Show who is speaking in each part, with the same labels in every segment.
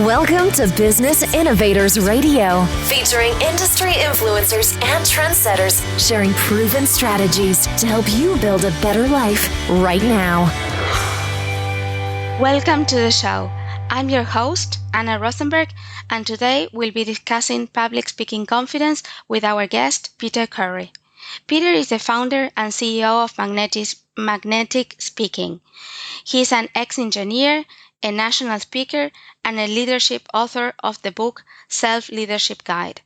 Speaker 1: Welcome to Business Innovators Radio, featuring industry influencers and trendsetters sharing proven strategies to help you build a better life right now.
Speaker 2: Welcome to the show. I'm your host, Anna Rosenberg, and today we'll be discussing public speaking confidence with our guest, Peter Khoury. Peter is the founder and CEO of Magnetic Speaking. He is an ex-engineer, a national speaker, and a leadership author of the book Self-Leadership Guide.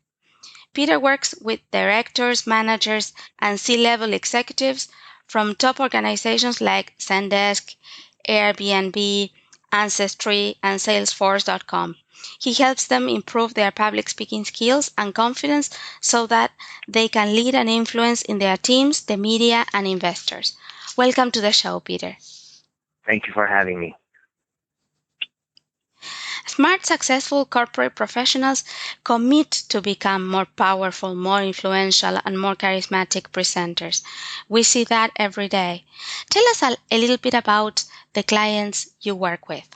Speaker 2: Peter works with directors, managers, and C-level executives from top organizations like Zendesk, Airbnb, Ancestry, and Salesforce.com. He helps them improve their public speaking skills and confidence so that they can lead and influence in their teams, the media, and investors. Welcome to the show, Peter.
Speaker 3: Thank you for having me.
Speaker 2: Smart, successful corporate professionals commit to become more powerful, more influential, and more charismatic presenters. We see that every day. Tell us a little bit about the clients you work with.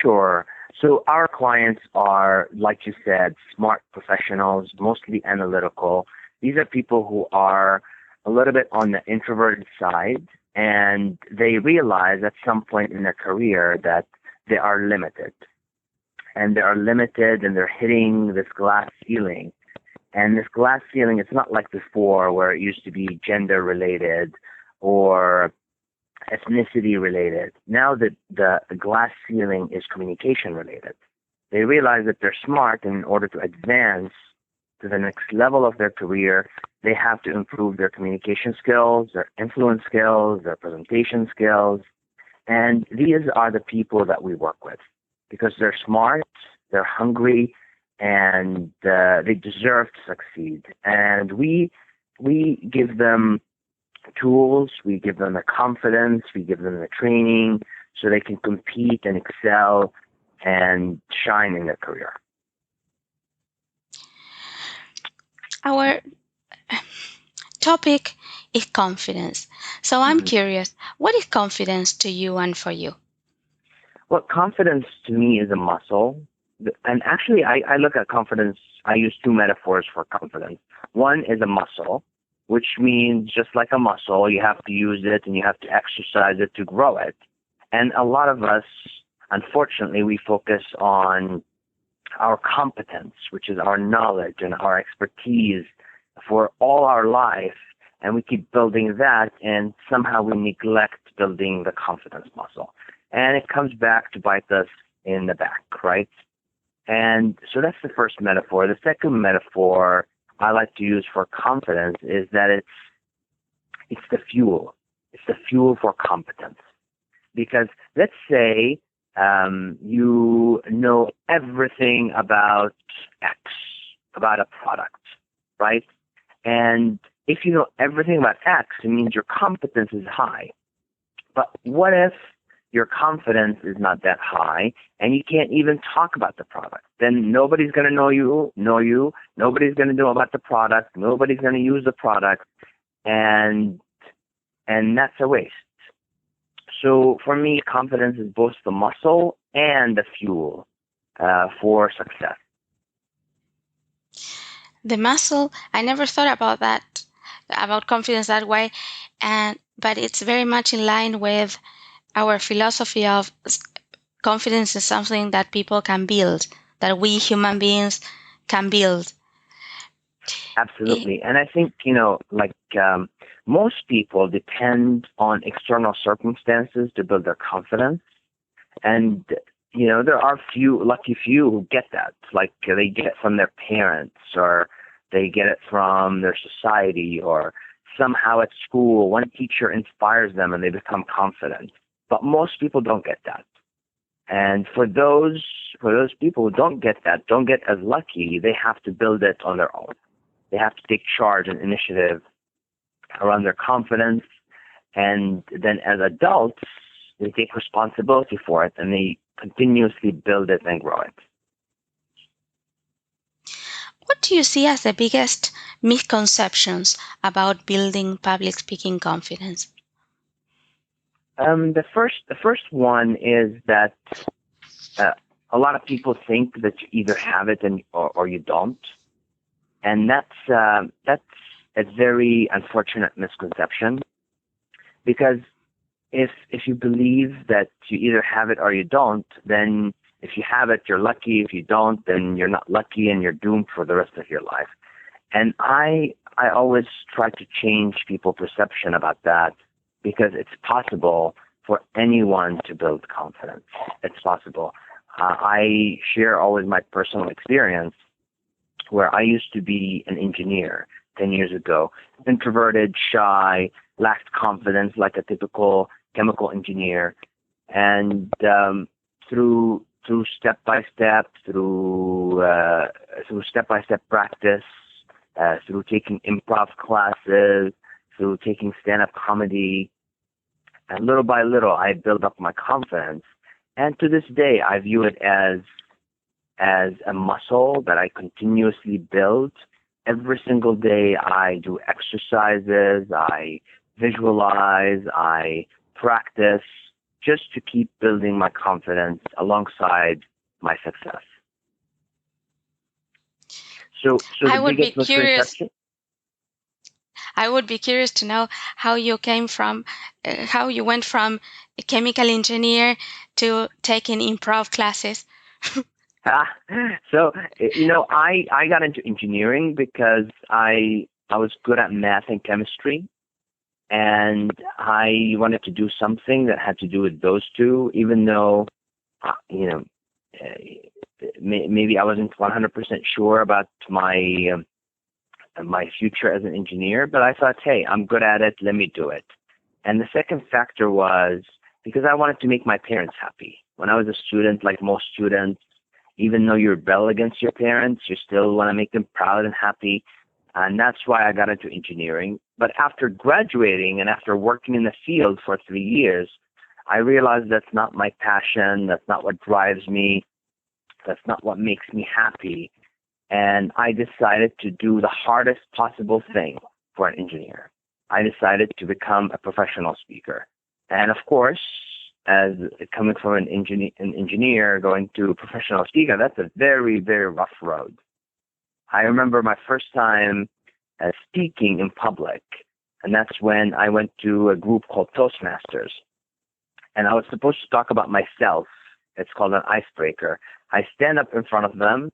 Speaker 3: Sure. So our clients are, like you said, smart professionals, mostly analytical. These are people who are a little bit on the introverted side, and they realize at some point in their career that they are limited. And they are limited and they're hitting this glass ceiling. And this glass ceiling, it's not like before where it used to be gender related or ethnicity related. Now the glass ceiling is communication related. They realize that they're smart, and in order to advance to the next level of their career, they have to improve their communication skills, their influence skills, their presentation skills. And these are the people that we work with because they're smart, they're hungry, and they deserve to succeed. And we give them tools, we give them the confidence, we give them the training so they can compete and excel and shine in their career.
Speaker 2: Our topic is confidence. So I'm curious, what is confidence to you and for you?
Speaker 3: Well, confidence to me is a muscle. And actually, I look at confidence, I use two metaphors for confidence. One is a muscle, which means just like a muscle, you have to use it and you have to exercise it to grow it. And a lot of us, unfortunately, we focus on our competence, which is our knowledge and our expertise for all our life. And we keep building that, and somehow we neglect building the confidence muscle. And it comes back to bite us in the back, right? And so that's the first metaphor. The second metaphor I like to use for confidence is that it's the fuel. It's the fuel for competence. Because let's say you know everything about X, about a product, right? And if you know everything about X, it means your competence is high. But what if your confidence is not that high and you can't even talk about the product? Then nobody's going to know you. Nobody's going to know about the product. Nobody's going to use the product. And that's a waste. So for me, confidence is both the muscle and the fuel for success.
Speaker 2: The muscle, I never thought about that, about confidence that way, but it's very much in line with our philosophy of confidence is something that people can build, that we human beings can build.
Speaker 3: Absolutely. And I think, most people depend on external circumstances to build their confidence. And, there are lucky few who get that. Like they get it from their parents, or they get it from their society, or somehow at school, one teacher inspires them and they become confident. But most people don't get that. And for those people who don't get that, don't get as lucky, they have to build it on their own. They have to take charge and initiative around their confidence. And then as adults, they take responsibility for it and they continuously build it and grow it.
Speaker 2: What do you see as the biggest misconceptions about building public speaking confidence?
Speaker 3: The first one is that a lot of people think that you either have it or you don't, and that's a very unfortunate misconception, because if you believe that you either have it or you don't, then if you have it, you're lucky. If you don't, then you're not lucky, and you're doomed for the rest of your life. And I always try to change people's perception about that, because it's possible for anyone to build confidence. It's possible. I share always my personal experience, where I used to be an engineer 10 years ago, introverted, shy, lacked confidence like a typical chemical engineer. And through step-by-step practice, through taking improv classes, through taking stand-up comedy, and little by little, I built up my confidence. And to this day, I view it as a muscle that I continuously build. Every single day, I do exercises, I visualize, I practice, just to keep building my confidence alongside my success. So
Speaker 2: I
Speaker 3: the
Speaker 2: would be
Speaker 3: biggest
Speaker 2: curious.
Speaker 3: misconception.
Speaker 2: I would be curious to know how you how you went from a chemical engineer to taking improv classes.
Speaker 3: So, I got into engineering because I was good at math and chemistry, and I wanted to do something that had to do with those two, even though, maybe I wasn't 100% sure about my future as an engineer, but I thought, hey, I'm good at it, let me do it. And the second factor was because I wanted to make my parents happy. When I was a student, like most students, even though you rebel against your parents, you still want to make them proud and happy. And that's why I got into engineering. But after graduating and after working in the field for 3 years, I realized that's not my passion, that's not what drives me, that's not what makes me happy. And I decided to do the hardest possible thing for an engineer. I decided to become a professional speaker. And of course, as coming from an engineer going to a professional speaker, that's a very, very rough road. I remember my first time speaking in public, and that's when I went to a group called Toastmasters. And I was supposed to talk about myself. It's called an icebreaker. I stand up in front of them,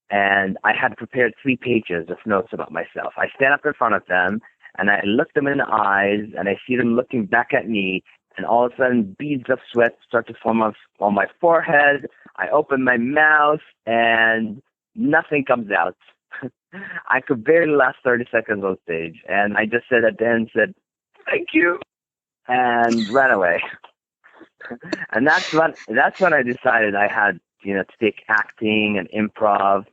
Speaker 3: and I had prepared 3 pages of notes about myself. I stand up in front of them, and I look them in the eyes, and I see them looking back at me, and all of a sudden, beads of sweat start to form on my forehead. I open my mouth, and nothing comes out. I could barely last 30 seconds on stage, and I just said at the end, "Thank you," and ran away. And that's when I decided I had, to take acting and improv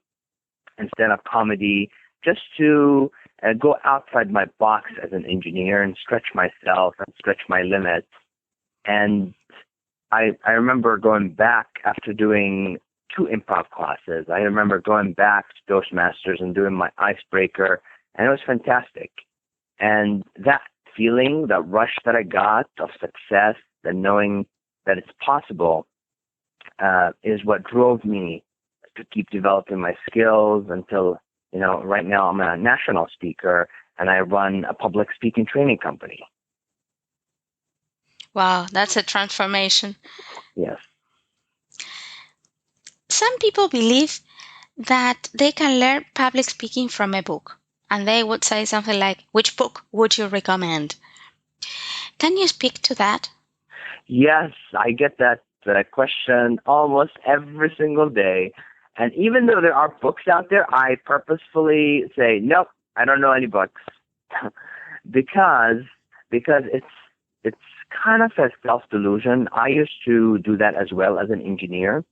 Speaker 3: and stand-up comedy, just to go outside my box as an engineer and stretch myself and stretch my limits. And I remember going back after doing 2 improv classes. I remember going back to Toastmasters and doing my icebreaker, and it was fantastic. And that feeling, that rush that I got of success and knowing that it's possible, is what drove me to keep developing my skills until, right now I'm a national speaker and I run a public speaking training company.
Speaker 2: Wow, that's a transformation.
Speaker 3: Yes.
Speaker 2: Some people believe that they can learn public speaking from a book, and they would say something like, which book would you recommend? Can you speak to that?
Speaker 3: Yes, I get that question almost every single day. And even though there are books out there, I purposefully say, nope, I don't know any books. because it's kind of a self-delusion. I used to do that as well as an engineer.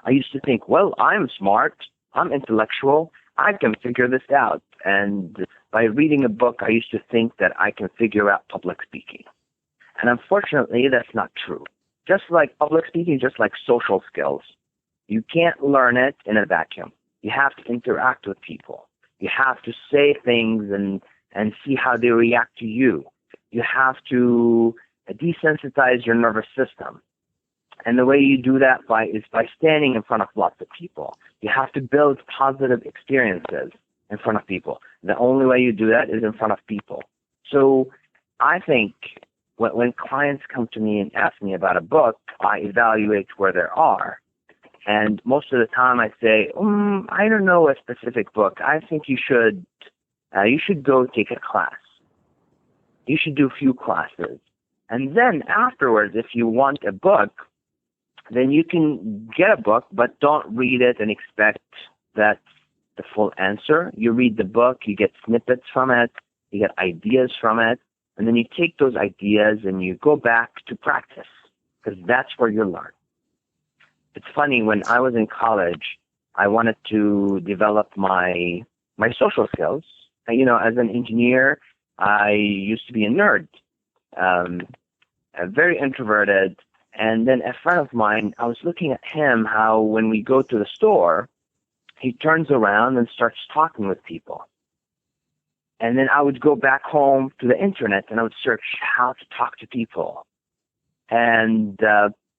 Speaker 3: I used to think, well, I'm smart, I'm intellectual, I can figure this out. And by reading a book, I used to think that I can figure out public speaking. And unfortunately, that's not true. Just like public speaking, just like social skills, you can't learn it in a vacuum. You have to interact with people. You have to say things and see how they react to you. You have to desensitize your nervous system. And the way you do that is by standing in front of lots of people. You have to build positive experiences in front of people. The only way you do that is in front of people. So I think when clients come to me and ask me about a book, I evaluate where they are. And most of the time I say, I don't know a specific book. I think you should go take a class. You should do a few classes. And then afterwards, if you want a book, then you can get a book, but don't read it and expect that's the full answer. You read the book, you get snippets from it, you get ideas from it, and then you take those ideas and you go back to practice, because that's where you learn. It's funny, when I was in college, I wanted to develop my social skills. As an engineer, I used to be a nerd, very introverted. And then a friend of mine, I was looking at him, how when we go to the store, he turns around and starts talking with people. And then I would go back home to the internet and I would search how to talk to people. And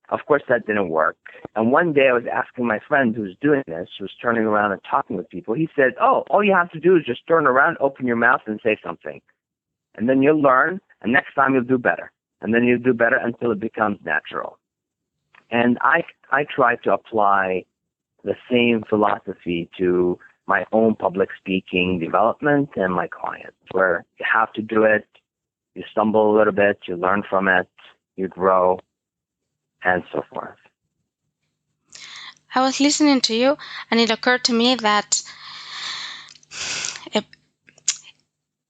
Speaker 3: of course that didn't work. And one day I was asking my friend who was doing this, who was turning around and talking with people. He said, all you have to do is just turn around, open your mouth and say something. And then you'll learn, and next time you'll do better. And then you'll do better until it becomes natural. And I try to apply the same philosophy to my own public speaking development and my clients, where you have to do it, you stumble a little bit, you learn from it, you grow, and so forth.
Speaker 2: I was listening to you, and it occurred to me that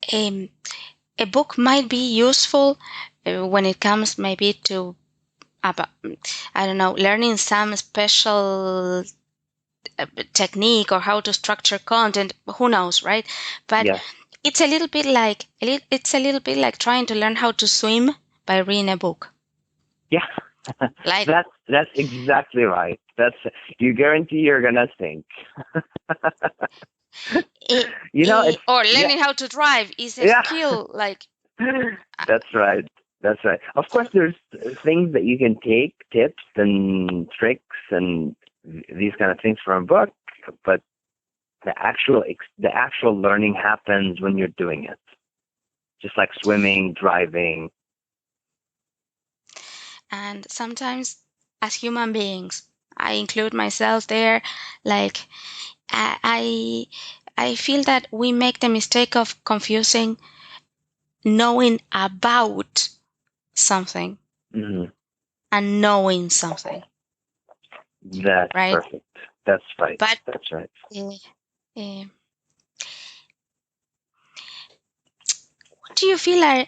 Speaker 2: a book might be useful when it comes maybe to, learning some special technique or how to structure content. Who knows, right? But
Speaker 3: Yeah.
Speaker 2: it's a little bit like trying to learn how to swim by reading a book.
Speaker 3: Yeah.
Speaker 2: Like
Speaker 3: that's exactly right. You guarantee you're gonna sink.
Speaker 2: Or learning how to drive is a skill. Like
Speaker 3: That's right. Of course, there's things that you can take, tips and tricks and these kind of things from a book, but the actual learning happens when you're doing it. Just like swimming, driving.
Speaker 2: And sometimes, as human beings, I include myself there. Like I feel that we make the mistake of confusing knowing about something and knowing something.
Speaker 3: That's
Speaker 2: right?
Speaker 3: Perfect. That's right.
Speaker 2: But
Speaker 3: that's right.
Speaker 2: What do you feel are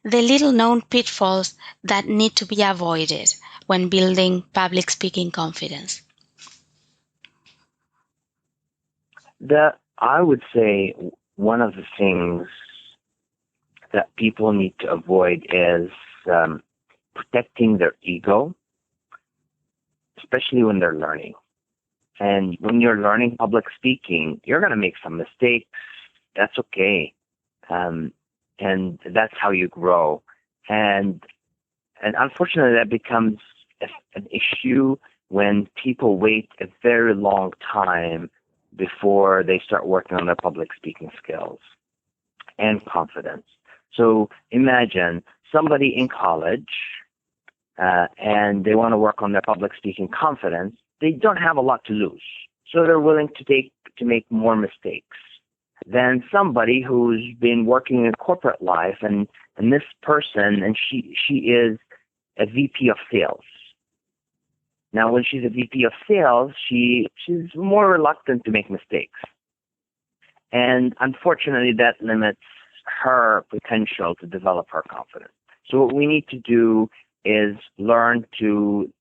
Speaker 2: the little known pitfalls that need to be avoided when building public speaking confidence?
Speaker 3: I would say one of the things that people need to avoid is protecting their ego, especially when they're learning. And when you're learning public speaking, you're going to make some mistakes. That's okay. And that's how you grow. And unfortunately, that becomes an issue when people wait a very long time before they start working on their public speaking skills and confidence. So imagine somebody in college and they want to work on their public speaking confidence. They don't have a lot to lose, so they're willing to make more mistakes than somebody who's been working in corporate life, and this person, and she is a VP of sales. Now, when she's a VP of sales, she's more reluctant to make mistakes, and unfortunately, that limits her potential to develop her confidence. So what we need to do is learn to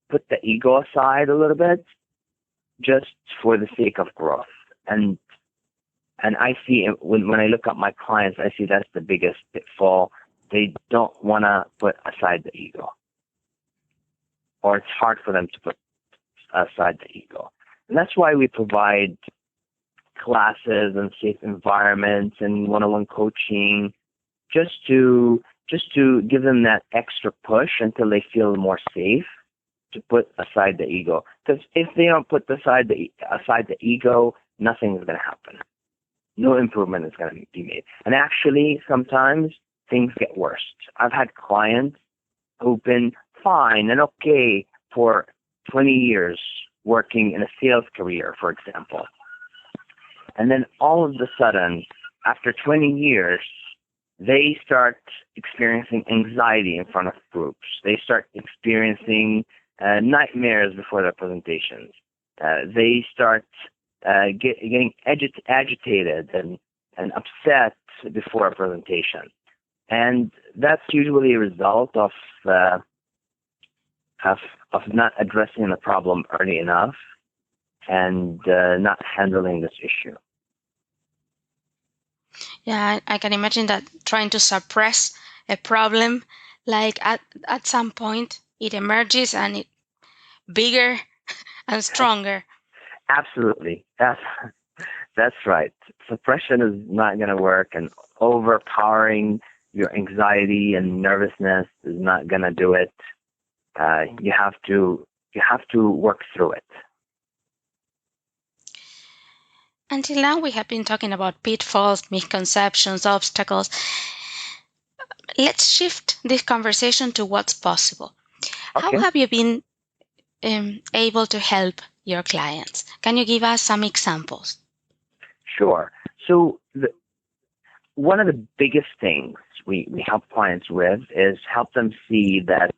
Speaker 3: put the ego aside a little bit, just for the sake of growth. And I see when I look at my clients, I see that's the biggest pitfall. They don't want to put aside the ego, or it's hard for them to put aside the ego. And that's why we provide classes and safe environments and one-on-one coaching, just to give them that extra push until they feel more safe. to put aside the ego. Because if they don't put aside the ego, nothing is going to happen. No improvement is going to be made. And actually, sometimes things get worse. I've had clients who've been fine and okay for 20 years working in a sales career, for example. And then all of a sudden, after 20 years, they start experiencing anxiety in front of groups. They start experiencing nightmares before their presentations. They start getting agitated and upset before a presentation. And that's usually a result of not addressing the problem early enough and not handling this issue.
Speaker 2: Yeah, I can imagine that trying to suppress a problem, like at some point it emerges and it bigger and stronger.
Speaker 3: Absolutely. That's right. Suppression is not going to work, and overpowering your anxiety and nervousness is not going to do it. You have to work through it.
Speaker 2: Until now, we have been talking about pitfalls, misconceptions, obstacles. Let's shift this conversation to what's possible.
Speaker 3: Okay.
Speaker 2: How have you been able to help your clients? Can you give us some examples?
Speaker 3: Sure. So one of the biggest things we help clients with is help them see that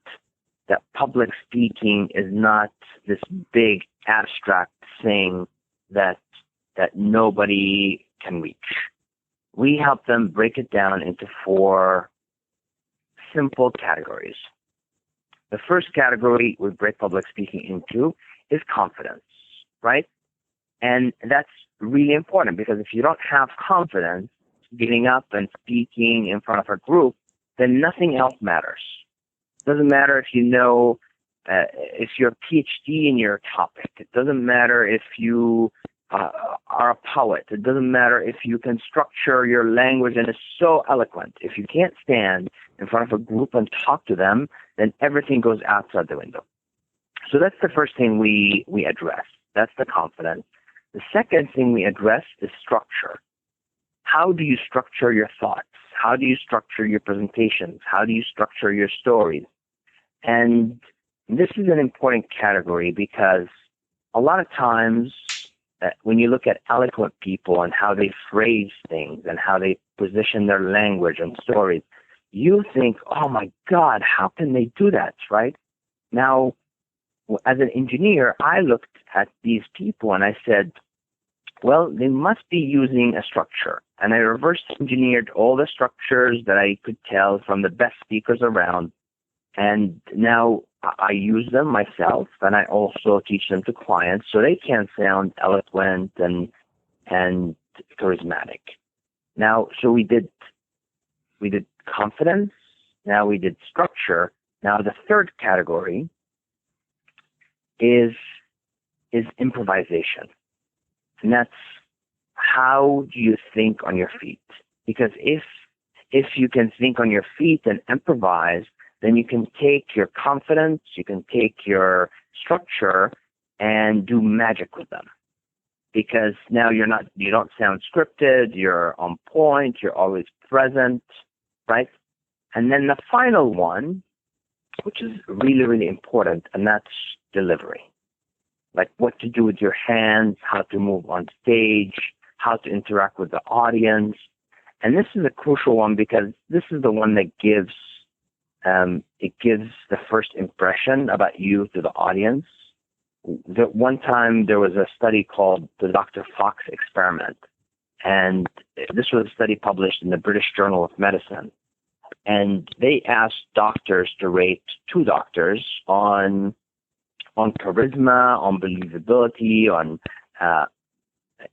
Speaker 3: public speaking is not this big abstract thing that nobody can reach. We help them break it down into 4 simple categories. The first category we break public speaking into is confidence, right? And that's really important, because if you don't have confidence getting up and speaking in front of a group, then nothing else matters. It doesn't matter if you know, if you're a PhD in your topic. It doesn't matter if you are a poet. It doesn't matter if you can structure your language and is so eloquent. If you can't stand in front of a group and talk to them, then everything goes outside the window. So that's the first thing we address. That's the confidence. The second thing we address is structure. How do you structure your thoughts? How do you structure your presentations? How do you structure your stories? And this is an important category, because a lot of times when you look at eloquent people and how they phrase things and how they position their language and stories, you think, oh my God, how can they do that, right? Now, as an engineer, I looked at these people and I said, well, they must be using a structure. And I reverse engineered all the structures that I could tell from the best speakers around. And now I use them myself, and I also teach them to clients so they can sound eloquent and charismatic. Now, so we did confidence. Now we did structure. Now the third category is improvisation. And that's, how do you think on your feet? Because if you can think on your feet and improvise, then you can take your confidence, you can take your structure and do magic with them. Because now you don't sound scripted, you're on point, you're always present, right? And then the final one, which is really, really important, and that's delivery. Like what to do with your hands, how to move on stage, how to interact with the audience. And this is a crucial one, because this is the one that gives the first impression about you to the audience. One time there was a study called the Dr. Fox experiment, and this was a study published in the British Journal of Medicine. And they asked doctors to rate 2 doctors on charisma, on believability,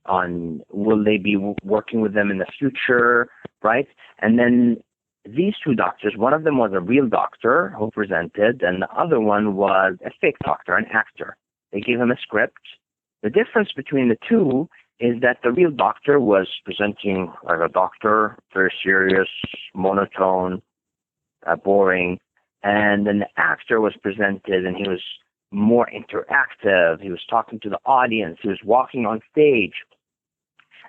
Speaker 3: on will they be working with them in the future, right? And then these 2 doctors, one of them was a real doctor who presented, and the other one was a fake doctor, an actor. They gave him a script. The difference between the 2 is that the real doctor was presenting like a doctor, very serious, monotone, boring, and then the actor was presented and he was more interactive. He was talking to the audience. He was walking on stage.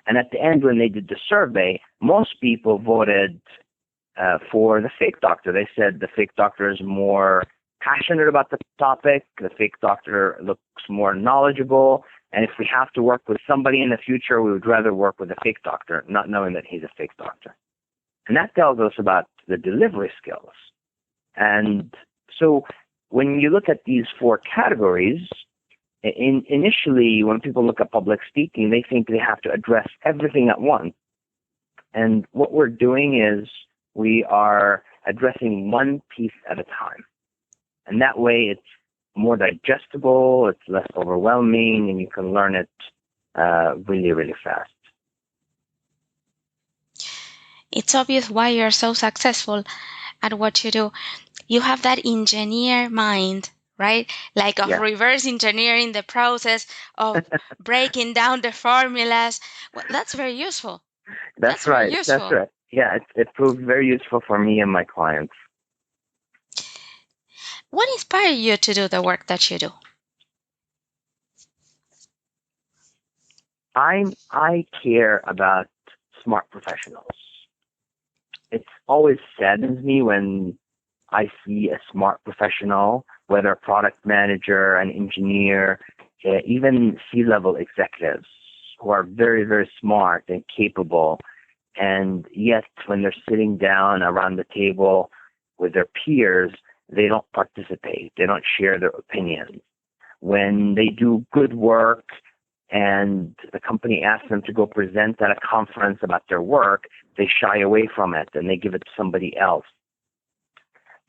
Speaker 3: And at the end, when they did the survey, most people voted for the fake doctor. They said the fake doctor is more passionate about the topic. The fake doctor looks more knowledgeable. And if we have to work with somebody in the future, we would rather work with a fake doctor, not knowing that he's a fake doctor. And that tells us about the delivery skills. And so when you look at these four categories, initially when people look at public speaking, they think they have to address everything at once. And what we're doing is we are addressing one piece at a time. And that way it's more digestible, it's less overwhelming, and you can learn it really, really fast.
Speaker 2: It's obvious why you're so successful at what you do. You have that engineer mind, right? Like of reverse engineering the process, of breaking down the formulas. Well, that's very useful.
Speaker 3: That's right.
Speaker 2: Very useful.
Speaker 3: That's right. Yeah, it proved very useful for me and my clients.
Speaker 2: What inspired you to do the work that you do?
Speaker 3: I care about smart professionals. It always saddens me when I see a smart professional, whether a product manager, an engineer, even C-level executives who are very, very smart and capable, and yet when they're sitting down around the table with their peers, they don't participate. They don't share their opinions. When they do good work and the company asks them to go present at a conference about their work, they shy away from it and they give it to somebody else.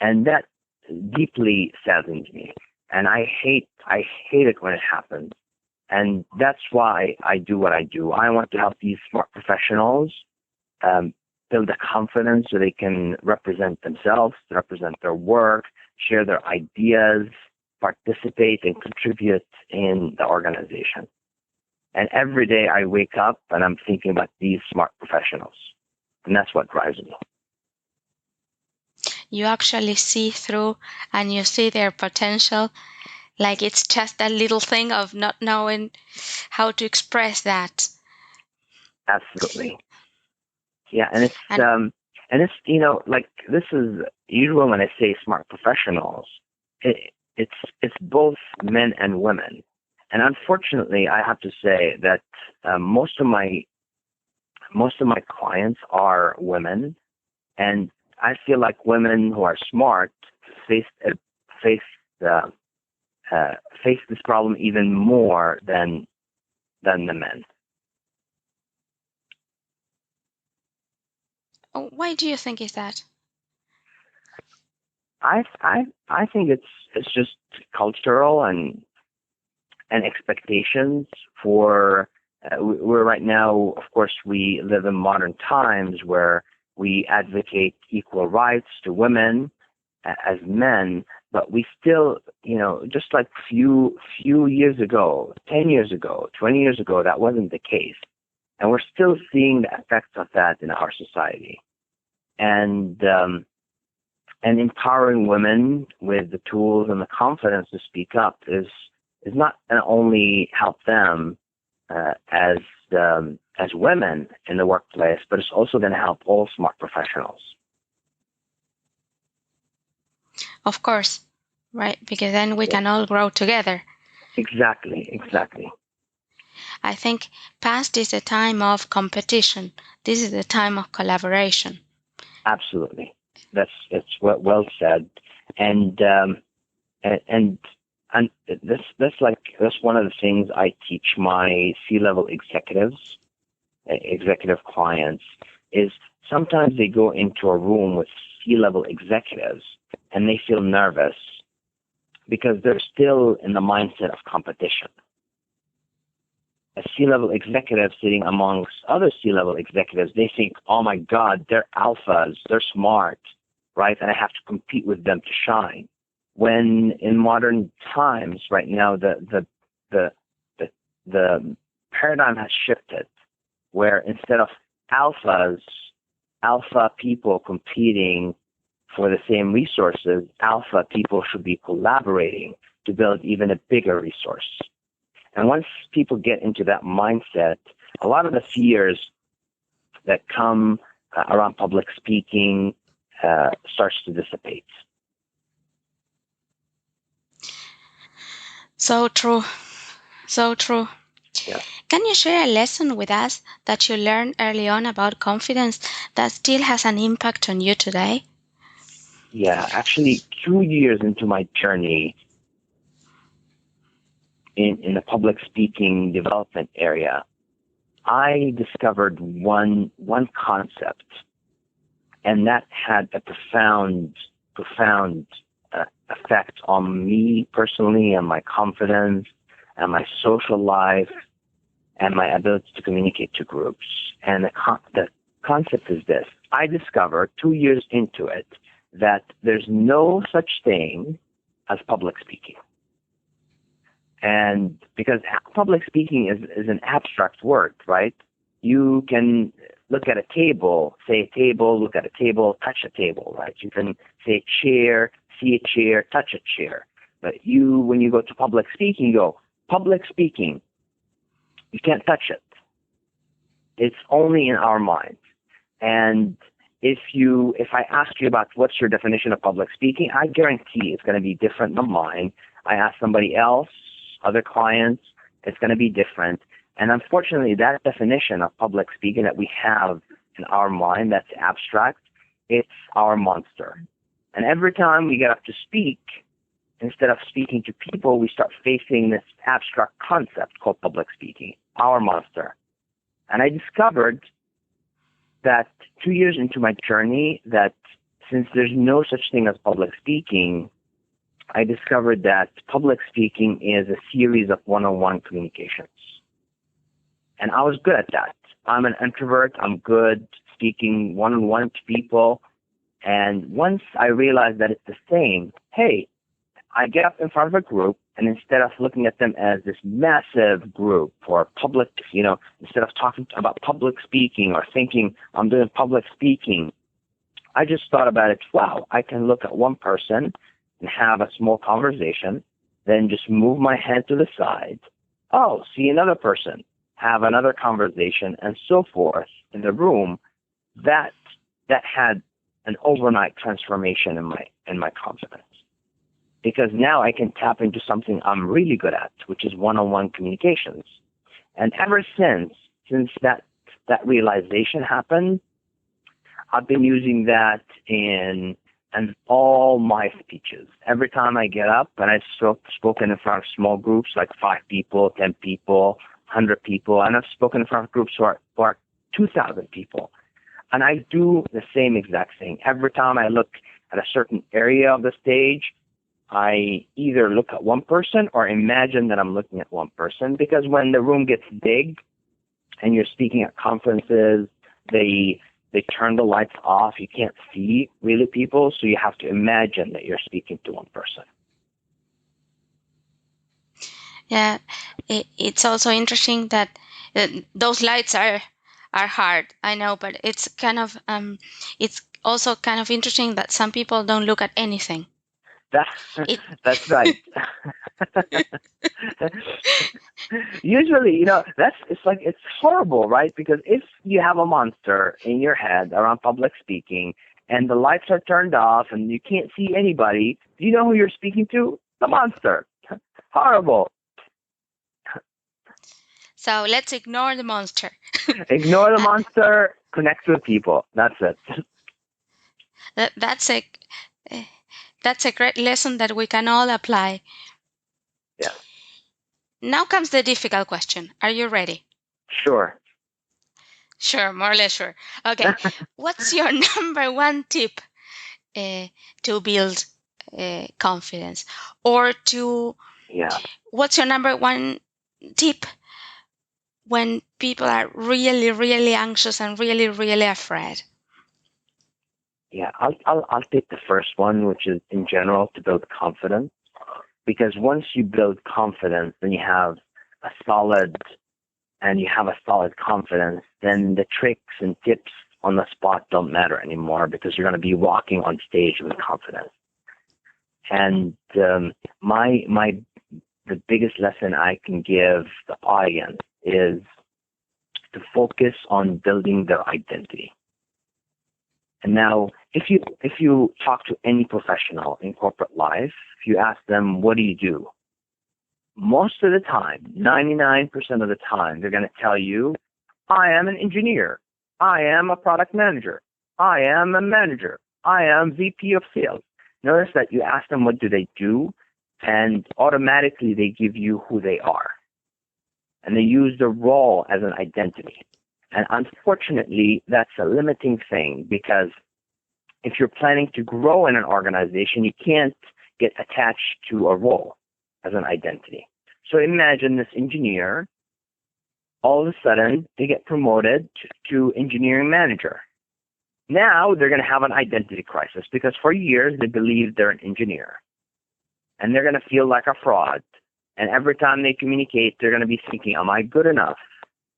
Speaker 3: And that deeply saddens me. And I hate it when it happens. And that's why I do what I do. I want to help these smart professionals build a confidence so they can represent themselves, represent their work, share their ideas, participate and contribute in the organization. And every day I wake up and I'm thinking about these smart professionals. And that's what drives me.
Speaker 2: You actually see through and you see their potential. Like it's just a little thing of not knowing how to express that.
Speaker 3: Absolutely. Yeah, and it's like this is usual when I say smart professionals. It's both men and women. And unfortunately, I have to say that most of my clients are women, and I feel like women who are smart face this problem even more than the men.
Speaker 2: Why do you think is that?
Speaker 3: I think it's just cultural and expectations for we're right now, of course, we live in modern times where we advocate equal rights to women as men, but we still, just like few years ago, 10 years ago, 20 years ago, that wasn't the case. And we're still seeing the effects of that in our society. And empowering women with the tools and the confidence to speak up is not going to only help them as women in the workplace, but it's also going to help all smart professionals.
Speaker 2: Of course, right? Because then we can all grow together.
Speaker 3: Exactly.
Speaker 2: I think past is a time of competition. This is a time of collaboration.
Speaker 3: Absolutely. It's well said. And that's one of the things I teach my C-level executive clients is sometimes they go into a room with C-level executives and they feel nervous because they're still in the mindset of competition. A C-level executive sitting amongst other C-level executives, they think, oh my God, they're alphas, they're smart, right? And I have to compete with them to shine. When in modern times, right now, the paradigm has shifted, where instead of alpha people competing for the same resources, alpha people should be collaborating to build even a bigger resource. And once people get into that mindset, a lot of the fears that come around public speaking starts to dissipate.
Speaker 2: So true. So true.
Speaker 3: Yeah.
Speaker 2: Can you share a lesson with us that you learned early on about confidence that still has an impact on you today?
Speaker 3: Yeah, actually 2 years into my journey in the public speaking development area, I discovered one concept, and that had a profound effect on me personally and my confidence and my social life and my ability to communicate to groups. And the concept is this. I discovered 2 years into it that there's no such thing as public speaking. And because public speaking is an abstract word, right? You can look at a table, say a table, look at a table, touch a table, right? You can say a chair, see a chair, touch a chair. But when you go to public speaking, you go, public speaking, you can't touch it. It's only in our minds. And if I ask you about what's your definition of public speaking, I guarantee it's going to be different than mine. I ask somebody else, other clients, it's going to be different. And unfortunately, that definition of public speaking that we have in our mind, that's abstract, it's our monster. And every time we get up to speak, instead of speaking to people, we start facing this abstract concept called public speaking, our monster. And I discovered that 2 years into my journey that since there's no such thing as public speaking, I discovered that public speaking is a series of one-on-one communications. And I was good at that. I'm an introvert. I'm good speaking one-on-one to people. And once I realized that it's the same, hey, I get up in front of a group, and instead of looking at them as this massive group or public, instead of talking about public speaking or thinking I'm doing public speaking, I just thought about it, wow, I can look at one person and have a small conversation, then just move my head to the side. Oh, see another person, have another conversation, and so forth in the room. That had an overnight transformation in my confidence. Because now I can tap into something I'm really good at, which is one-on-one communications. And ever since that realization happened, I've been using that in all my speeches. Every time I get up, and I've spoken in front of small groups like 5 people, 10 people, 100 people, and I've spoken in front of groups who are 2,000 people. And I do the same exact thing. Every time I look at a certain area of the stage, I either look at one person or imagine that I'm looking at one person, because when the room gets big and you're speaking at conferences, they turn the lights off. You can't see really people, so you have to imagine that you're speaking to one person.
Speaker 2: Yeah, it's also interesting that those lights are hard, I know, but it's kind of it's also kind of interesting that some people don't look at anything.
Speaker 3: That's right. Usually, it's horrible, right? Because if you have a monster in your head around public speaking and the lights are turned off and you can't see anybody, do you know who you're speaking to? The monster. Horrible.
Speaker 2: So let's ignore the monster.
Speaker 3: Ignore the monster, connect with people. That's it.
Speaker 2: That's a great lesson that we can all apply.
Speaker 3: Yeah.
Speaker 2: Now comes the difficult question. Are you ready?
Speaker 3: Sure.
Speaker 2: Sure, more or less sure. Okay. What's your number one tip to build confidence? Or what's your number one tip when people are really, really anxious and really, really afraid?
Speaker 3: Yeah, I'll take the first one, which is in general to build confidence. Because once you build confidence, then you have a solid confidence, then the tricks and tips on the spot don't matter anymore, because you're going to be walking on stage with confidence. And the biggest lesson I can give the audience is to focus on building their identity. And now, if you talk to any professional in corporate life, if you ask them, what do you do? Most of the time, 99% of the time, they're going to tell you, I am an engineer. I am a product manager. I am a manager. I am VP of sales. Notice that you ask them what do they do, and automatically they give you who they are. And they use the role as an identity. And unfortunately, that's a limiting thing, because if you're planning to grow in an organization, you can't get attached to a role as an identity. So imagine this engineer, all of a sudden, they get promoted to engineering manager. Now they're going to have an identity crisis, because for years they believe they're an engineer. And they're going to feel like a fraud. And every time they communicate, they're going to be thinking, am I good enough?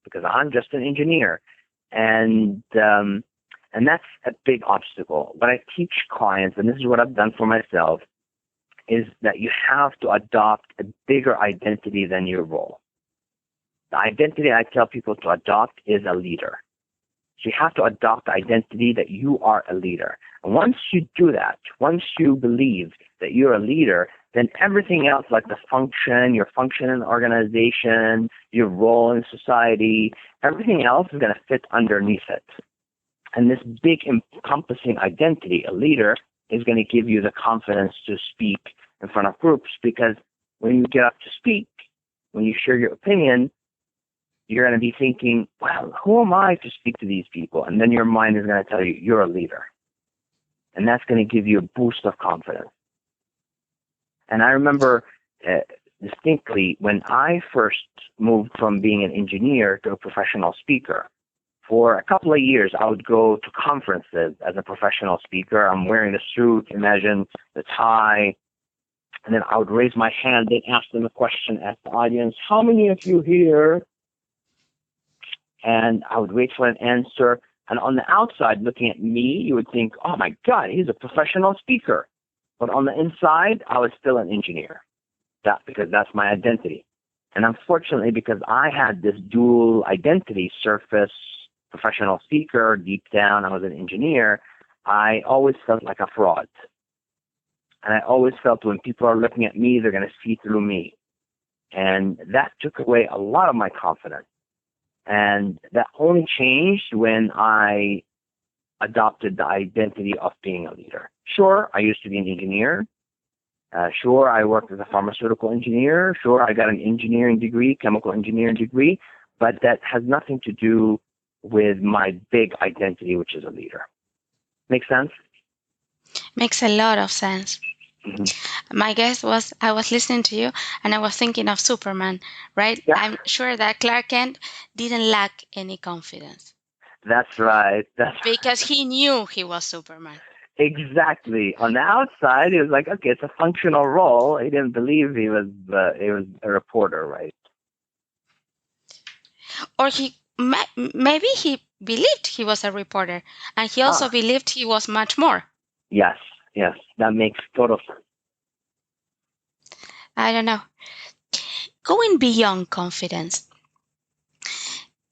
Speaker 3: Because I'm just an engineer. And that's a big obstacle. What I teach clients, and this is what I've done for myself, is that you have to adopt a bigger identity than your role. The identity I tell people to adopt is a leader. So you have to adopt the identity that you are a leader. And once you do that, once you believe that you're a leader, then everything else, like the function, your function in the organization, your role in society, everything else is going to fit underneath it. And this big encompassing identity, a leader, is going to give you the confidence to speak in front of groups, because when you get up to speak, when you share your opinion, you're going to be thinking, well, who am I to speak to these people? And then your mind is going to tell you, you're a leader. And that's going to give you a boost of confidence. And I remember distinctly when I first moved from being an engineer to a professional speaker. For a couple of years, I would go to conferences as a professional speaker. I'm wearing the suit, imagine the tie. And then I would raise my hand and ask them a question at the audience. How many of you here? And I would wait for an answer. And on the outside, looking at me, you would think, oh my God, he's a professional speaker. But on the inside, I was still an engineer. Because that's my identity. And unfortunately, because I had this dual identity, surface, professional speaker, deep down, I was an engineer, I always felt like a fraud. And I always felt when people are looking at me, they're going to see through me. And that took away a lot of my confidence. And that only changed when I adopted the identity of being a leader. Sure, I used to be an engineer. Sure, I worked as a pharmaceutical engineer. Sure, I got an engineering degree, chemical engineering degree. But that has nothing to do with my big identity, which is a leader. Make sense?
Speaker 2: Makes a lot of sense.
Speaker 3: Mm-hmm.
Speaker 2: My guess was, I was listening to you and I was thinking of Superman, right?
Speaker 3: Yeah.
Speaker 2: I'm sure that Clark Kent didn't lack any confidence.
Speaker 3: That's right.
Speaker 2: Because he knew he was Superman.
Speaker 3: Exactly. On the outside, he was like, okay, it's a functional role. He didn't believe he was a reporter, right?
Speaker 2: Or maybe he believed he was a reporter, and he also believed he was much more.
Speaker 3: Yes, that makes total sense.
Speaker 2: I don't know. Going beyond confidence,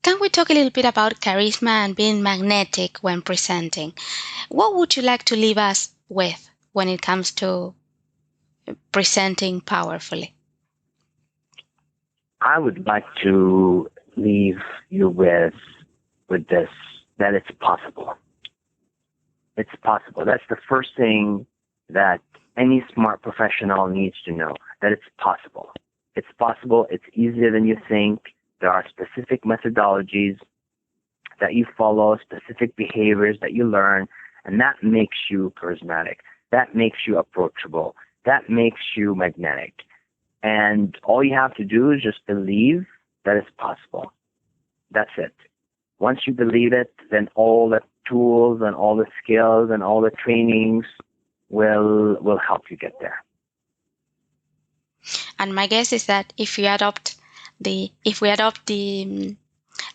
Speaker 2: can we talk a little bit about charisma and being magnetic when presenting? What would you like to leave us with when it comes to presenting powerfully?
Speaker 3: I would like to leave you with this, that it's possible. It's possible. That's the first thing that any smart professional needs to know, that it's possible. It's possible. It's easier than you think. There are specific methodologies that you follow, specific behaviors that you learn, and that makes you charismatic. That makes you approachable. That makes you magnetic. And all you have to do is just believe that it's possible. That's it. Once you believe it, then all the tools and all the skills and all the trainings will help you get there.
Speaker 2: And my guess is that if we adopt the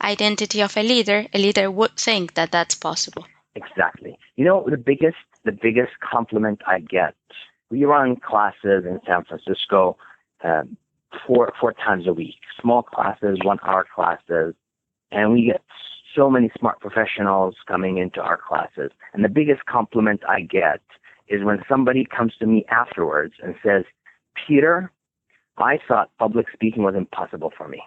Speaker 2: identity of a leader would think that that's possible.
Speaker 3: Exactly. You know, the biggest compliment I get We run classes in San Francisco 4 times a week, small classes, 1-hour classes, and we get so many smart professionals coming into our classes. And the biggest compliment I get is when somebody comes to me afterwards and says, Peter, I thought public speaking was impossible for me.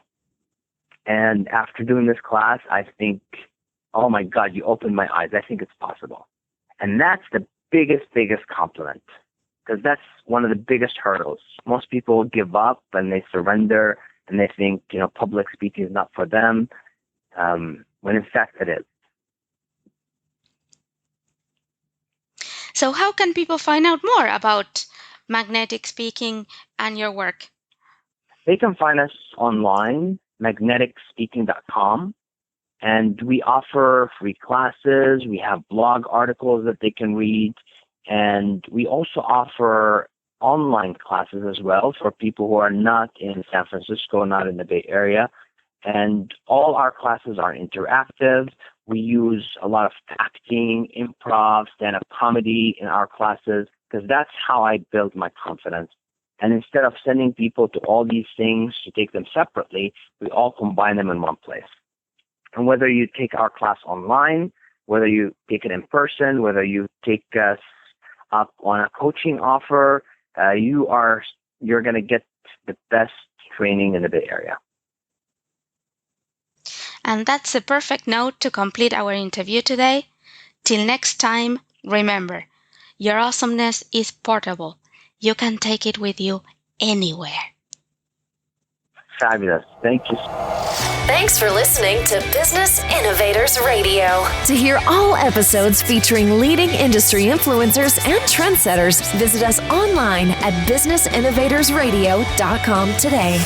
Speaker 3: And after doing this class, I think, oh my God, you opened my eyes. I think it's possible. And that's the biggest compliment, because that's one of the biggest hurdles. Most people give up and they surrender and they think, public speaking is not for them, when in fact it is.
Speaker 2: So how can people find out more about magnetic speaking and your work?
Speaker 3: They can find us online, magneticspeaking.com, and we offer free classes. We have blog articles that they can read, and we also offer online classes as well for people who are not in San Francisco, not in the Bay Area. And all our classes are interactive. We use a lot of acting, improv, stand-up comedy in our classes, because that's how I build my confidence. And instead of sending people to all these things to take them separately, we all combine them in one place. And whether you take our class online, whether you take it in person, whether you take us up on a coaching offer, you're going to get the best training in the Bay Area.
Speaker 2: And that's a perfect note to complete our interview today. Till next time, remember, your awesomeness is portable. You can take it with you anywhere.
Speaker 3: Fabulous. Thank you.
Speaker 1: Thanks for listening to Business Innovators Radio. To hear all episodes featuring leading industry influencers and trendsetters, visit us online at businessinnovatorsradio.com today.